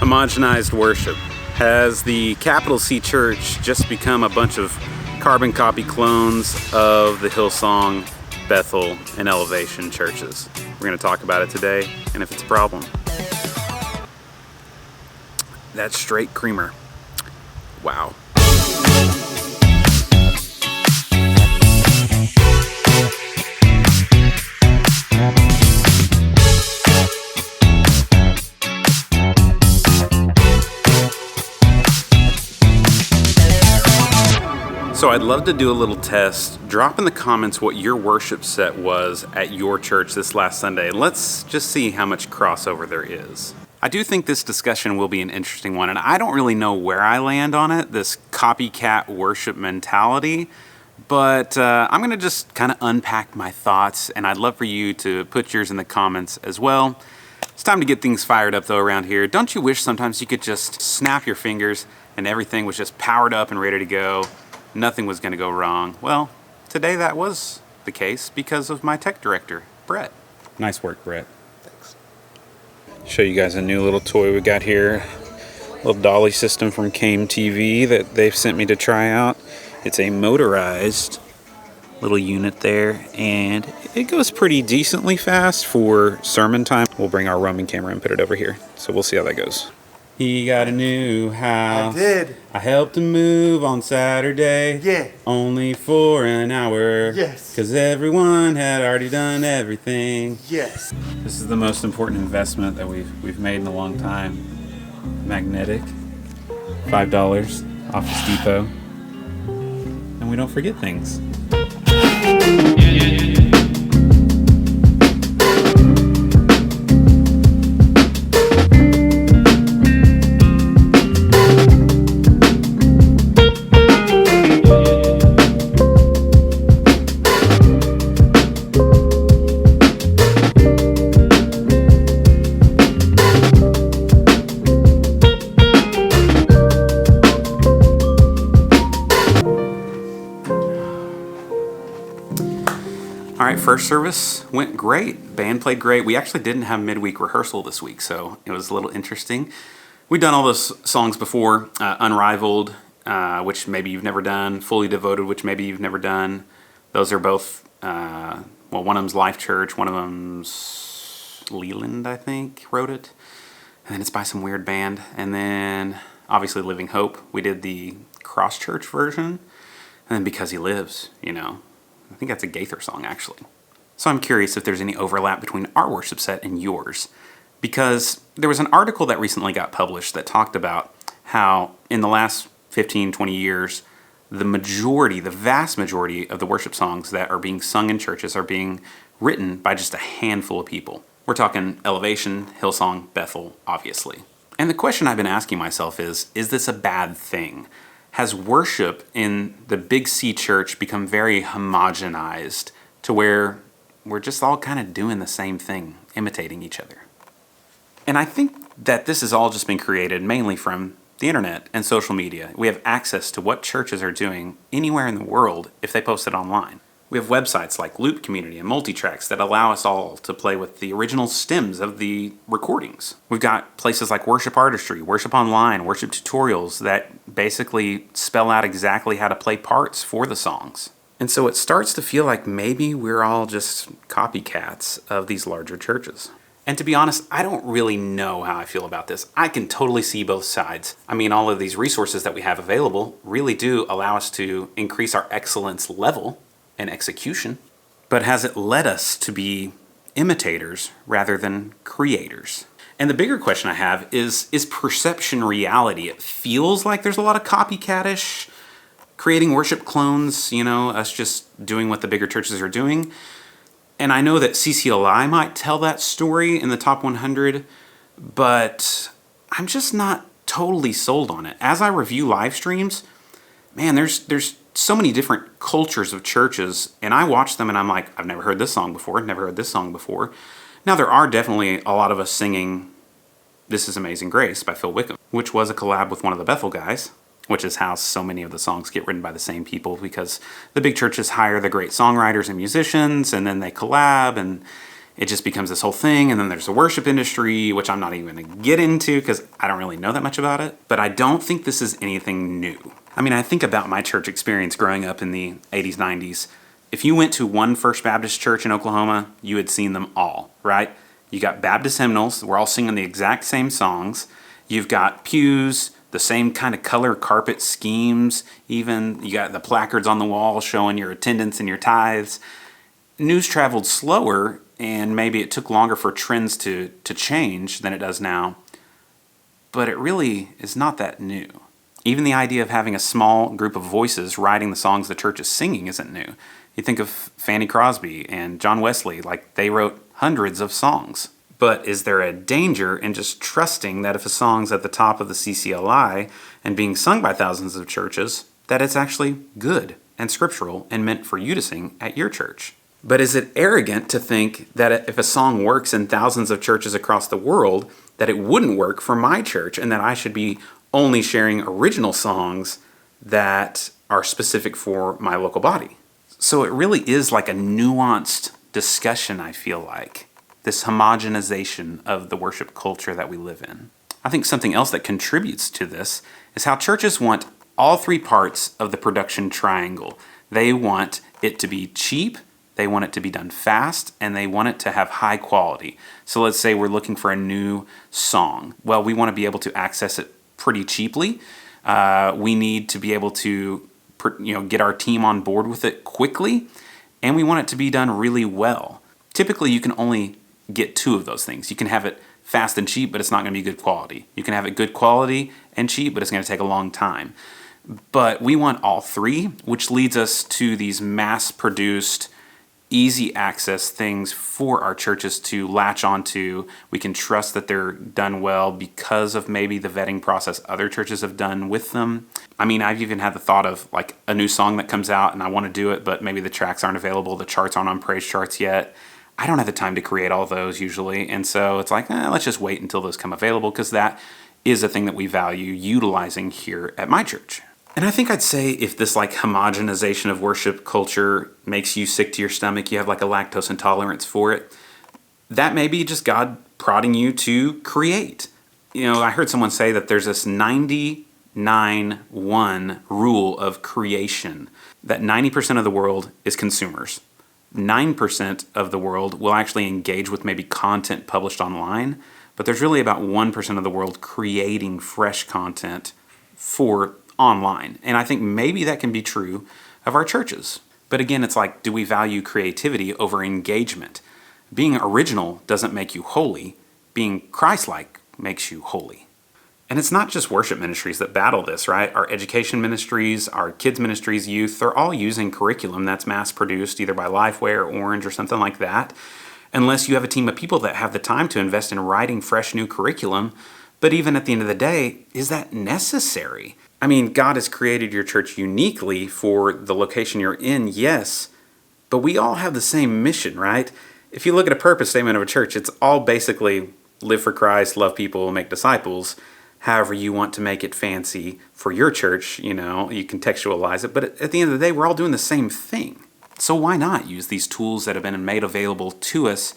homogenized worship? Has the capital C Church just become a bunch of carbon copy clones of the Hillsong, Bethel, and Elevation churches? We're going to talk about it today, and if it's a problem. That's straight creamer. Wow. So I'd love to do a little test. Drop in the comments what your worship set was at your church this last Sunday, and let's just see how much crossover there is. I do think this discussion will be an interesting one, and I don't really know where I land on it, this copycat worship mentality, but I'm going to just kind of unpack my thoughts, and I'd love for you to put yours in the comments as well. It's time to get things fired up, though, around here. Don't you wish sometimes you could just snap your fingers and everything was just powered up and ready to go? Nothing was going to go wrong. Well, today that was the case because of my tech director, Brett. Nice work, Brett. Thanks. Show you guys a new little toy we got here. A little dolly system from Came TV that they've sent me to try out. It's a motorized little unit there, and it goes pretty decently fast for sermon time. We'll bring our roaming camera and put it over here, so we'll see how that goes. He got a new house. I did. I helped him move on Saturday. Yeah. Only for an hour. Yes. Because everyone had already done everything. Yes. This is the most important investment that we've made in a long time. Magnetic. $5, Office Depot. And we don't forget things. All right, first service went great. Band played great. We actually didn't have midweek rehearsal this week, so it was a little interesting. We've done all those songs before. Unrivaled, which maybe you've never done. Fully Devoted, which maybe you've never done. Those are both, one of them's Life Church, one of them's Leland, I think, wrote it. And then it's by some weird band. And then, obviously, Living Hope. We did the Cross Church version. And then Because He Lives, I think that's a Gaither song, actually. So I'm curious if there's any overlap between our worship set and yours. Because there was an article that recently got published that talked about how in the last 15, 20 years, the vast majority of the worship songs that are being sung in churches are being written by just a handful of people. We're talking Elevation, Hillsong, Bethel, obviously. And the question I've been asking myself is this a bad thing? Has worship in the Big C Church become very homogenized to where we're just all kind of doing the same thing, imitating each other? And I think that this has all just been created mainly from the internet and social media. We have access to what churches are doing anywhere in the world if they post it online. We have websites like Loop Community and Multitracks that allow us all to play with the original stems of the recordings. We've got places like Worship Artistry, Worship Online, Worship Tutorials that basically spell out exactly how to play parts for the songs. And so it starts to feel like maybe we're all just copycats of these larger churches. And to be honest, I don't really know how I feel about this. I can totally see both sides. I mean, all of these resources that we have available really do allow us to increase our excellence level and execution, but has it led us to be imitators rather than creators? And the bigger question I have is perception reality? It feels like there's a lot of copycatish, creating worship clones, us just doing what the bigger churches are doing. And I know that CCLI might tell that story in the top 100, but I'm just not totally sold on it. As I review live streams, man, there's so many different cultures of churches, and I watch them and I'm like, I've never heard this song before, never heard this song before. Now, there are definitely a lot of us singing This Is Amazing Grace by Phil Wickham, which was a collab with one of the Bethel guys, which is how so many of the songs get written by the same people, because the big churches hire the great songwriters and musicians, and then they collab, and it just becomes this whole thing. And then there's the worship industry, which I'm not even going to get into because I don't really know that much about it. But I don't think this is anything new. I mean, I think about my church experience growing up in the 80s, 90s. If you went to one First Baptist church in Oklahoma, you had seen them all, right? You got Baptist hymnals. We're all singing the exact same songs. You've got pews, the same kind of color carpet schemes, even. You got the placards on the wall showing your attendance and your tithes. News traveled slower, and maybe it took longer for trends to change than it does now. But it really is not that new. Even the idea of having a small group of voices writing the songs the church is singing isn't new. You think of Fanny Crosby and John Wesley, like they wrote hundreds of songs. But is there a danger in just trusting that if a song's at the top of the CCLI and being sung by thousands of churches, that it's actually good and scriptural and meant for you to sing at your church? But is it arrogant to think that if a song works in thousands of churches across the world, that it wouldn't work for my church and that I should be only sharing original songs that are specific for my local body? So it really is like a nuanced discussion, I feel like. This homogenization of the worship culture that we live in. I think something else that contributes to this is how churches want all three parts of the production triangle. They want it to be cheap, they want it to be done fast, and they want it to have high quality. So let's say we're looking for a new song. Well, we want to be able to access it pretty cheaply. We need to be able to get our team on board with it quickly, and we want it to be done really well. Typically, you can only get two of those things. You can have it fast and cheap, but it's not going to be good quality. You can have it good quality and cheap, but it's going to take a long time. But we want all three, which leads us to these mass-produced, easy access things for our churches to latch onto. We can trust that they're done well because of maybe the vetting process other churches have done with them. I mean, I've even had the thought of like a new song that comes out and I want to do it, but maybe the tracks aren't available, the charts aren't on praise charts yet. I don't have the time to create all those usually, and so it's like, let's just wait until those come available, because that is a thing that we value utilizing here at my church. And I think I'd say if this like homogenization of worship culture makes you sick to your stomach, you have like a lactose intolerance for it, that may be just God prodding you to create. I heard someone say that there's this 99-1 rule of creation, that 90% of the world is consumers. 9% of the world will actually engage with maybe content published online, but there's really about 1% of the world creating fresh content for online. And I think maybe that can be true of our churches. But again, it's like, do we value creativity over engagement? Being original doesn't make you holy. Being Christ-like makes you holy. And it's not just worship ministries that battle this, right? Our education ministries, our kids ministries, youth, they're all using curriculum that's mass-produced either by Lifeway or Orange or something like that, unless you have a team of people that have the time to invest in writing fresh new curriculum. But even at the end of the day, is that necessary? I mean, God has created your church uniquely for the location you're in, yes, but we all have the same mission, right? If you look at a purpose statement of a church, it's all basically live for Christ, love people, make disciples. However you want to make it fancy for your church, you contextualize it. But at the end of the day, we're all doing the same thing. So why not use these tools that have been made available to us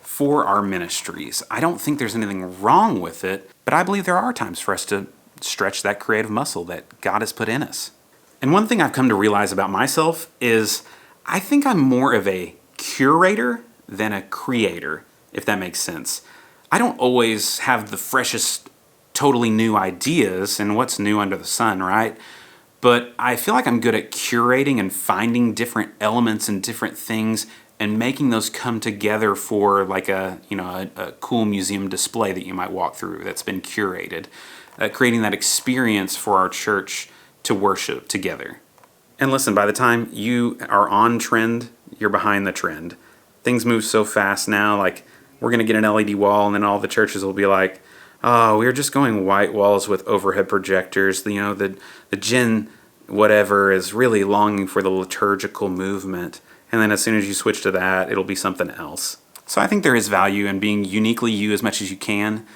for our ministries? I don't think there's anything wrong with it, but I believe there are times for us to stretch that creative muscle that God has put in us. And one thing I've come to realize about myself is I think I'm more of a curator than a creator, if that makes sense. I don't always have the freshest, totally new ideas and what's new under the sun, right? But I feel like I'm good at curating and finding different elements and different things and making those come together for like a cool museum display that you might walk through that's been curated, creating that experience for our church to worship together. And listen, by the time you are on trend, you're behind the trend. Things move so fast now, like we're going to get an LED wall and then all the churches will be like, oh, we're just going white walls with overhead projectors. The Gen whatever is really longing for the liturgical movement. And then as soon as you switch to that, it'll be something else. So I think there is value in being uniquely you as much as you can.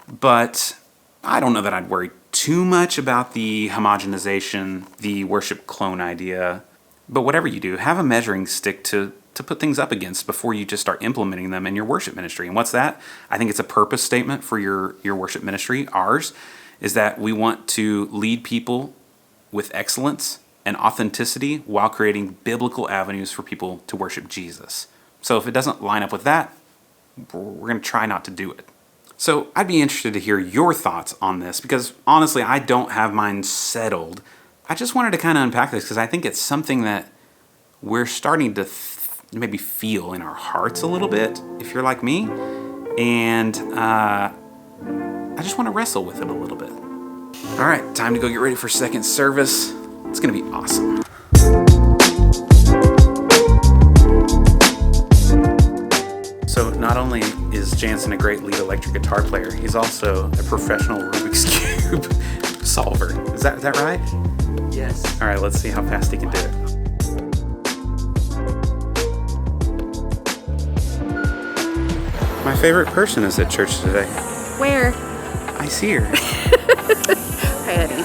But I don't know that I'd worry too much about the homogenization, the worship clone idea. But whatever you do, have a measuring stick to to put things up against before you just start implementing them in your worship ministry. And what's that? I think it's a purpose statement for your worship ministry. Ours is that we want to lead people with excellence and authenticity while creating biblical avenues for people to worship Jesus. So if it doesn't line up with that, we're going to try not to do it. So I'd be interested to hear your thoughts on this, because honestly, I don't have mine settled. I just wanted to kind of unpack this because I think it's something that we're starting to maybe feel in our hearts a little bit, if you're like me. And I just want to wrestle with it a little bit. All right, time to go get ready for second service. It's going to be awesome. So not only is Jansen a great lead electric guitar player, he's also a professional Rubik's Cube solver. Is that right? Yes. All right, let's see how fast he can do it. My favorite person is at church today. Where? I see her. Hi, Eddie.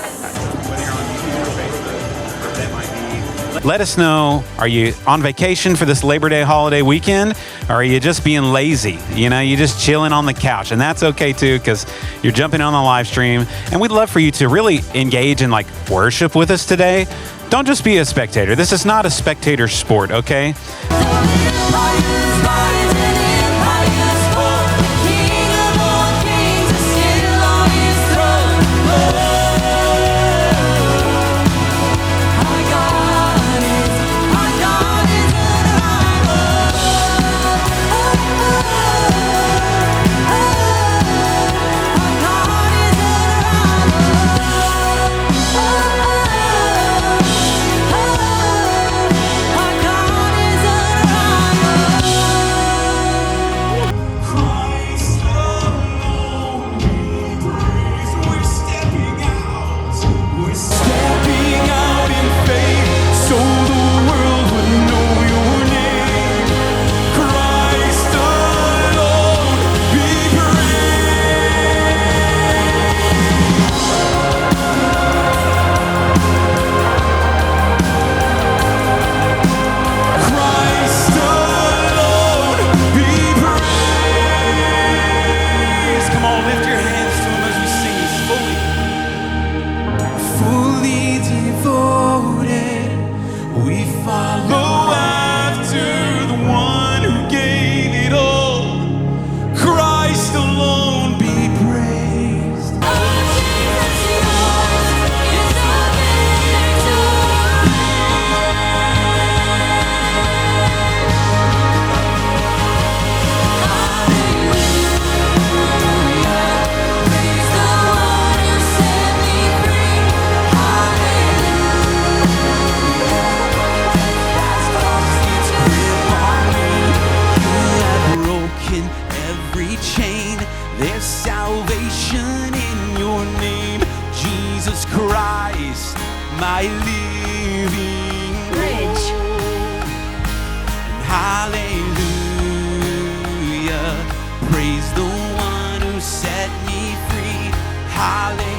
Let us know, are you on vacation for this Labor Day holiday weekend, or are you just being lazy? You know, you're just chilling on the couch, and that's okay too, because you're jumping on the live stream, and we'd love for you to really engage in worship with us today. Don't just be a spectator. This is not a spectator sport, okay? my living bridge. Hallelujah, praise the one who set me free. Hallelujah,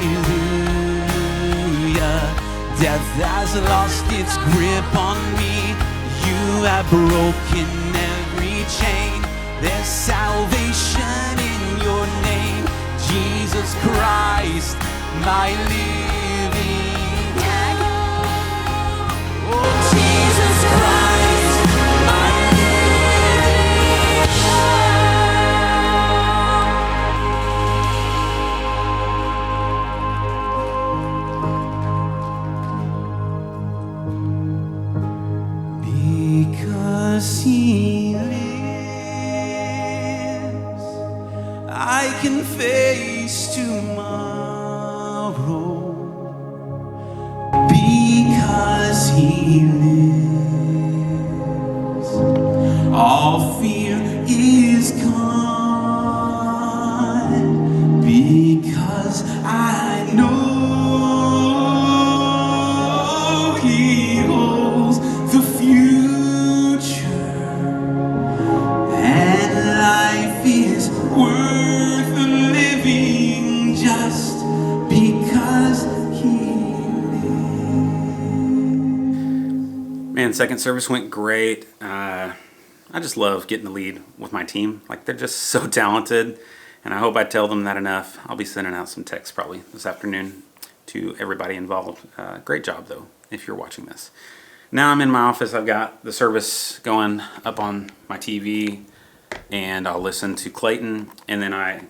death has lost its grip on me. You have broken every chain. There's salvation in your name, Jesus Christ, my living God. Oh, Jesus Christ, my living God. Because He lives, I can face tomorrow. Because He lives, all fear is gone. Because I know He holds the future, and life is worth living just because He Man, second service went great. I just love getting the lead with my team. Like, they're just so talented, and I hope I tell them that enough. I'll be sending out some texts probably this afternoon to everybody involved. Great job, though, if you're watching this. Now I'm in my office. I've got the service going up on my TV, and I'll listen to Clayton, and then I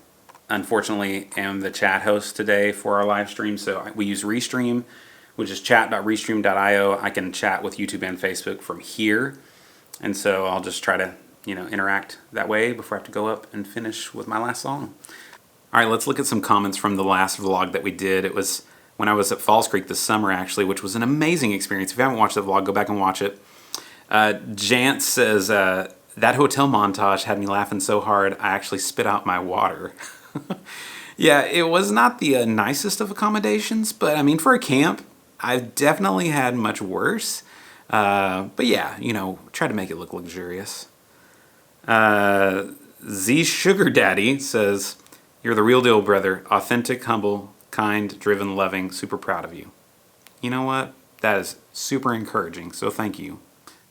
unfortunately am the chat host today for our live stream. So we use Restream, which is chat.restream.io. I can chat with YouTube and Facebook from here, and so I'll just try to interact that way before I have to go up and finish with my last song. All right, let's look at some comments from the last vlog that we did. It was when I was at Falls Creek this summer, actually, which was an amazing experience. If you haven't watched the vlog, go back and watch it. Jance says, that hotel montage had me laughing so hard, I actually spit out my water. Yeah, it was not the nicest of accommodations, but I mean, for a camp, I've definitely had much worse. But yeah, try to make it look luxurious. Z Sugar Daddy says, you're the real deal, brother. Authentic, humble, kind, driven, loving, super proud of you. You know what? That is super encouraging, so thank you.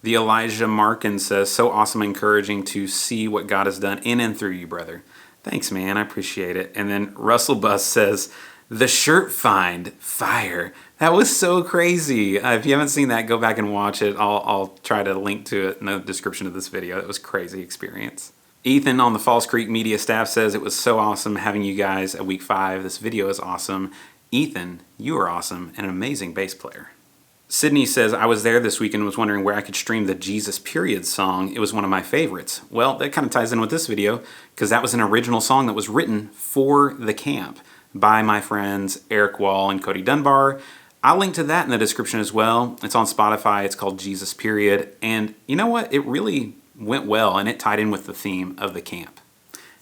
The Elijah Markin says, so awesome, encouraging to see what God has done in and through you, brother. Thanks, man. I appreciate it. And then Russell Bus says, the shirt find, fire. That was so crazy. If you haven't seen that, go back and watch it. I'll try to link to it in the description of this video. It was a crazy experience. Ethan on the Falls Creek media staff says, it was so awesome having you guys at week 5. This video is awesome. Ethan, you are awesome and an amazing bass player. Sydney says, I was there this week and was wondering where I could stream the Jesus Period song. It was one of my favorites. Well, that kind of ties in with this video because that was an original song that was written for the camp by my friends Eric Wall and Cody Dunbar. I'll link to that in the description as well. It's on Spotify. It's called Jesus Period. And you know what? It really went well, and it tied in with the theme of the camp.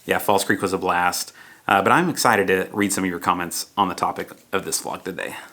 Yeah, Falls Creek was a blast. But I'm excited to read some of your comments on the topic of this vlog today.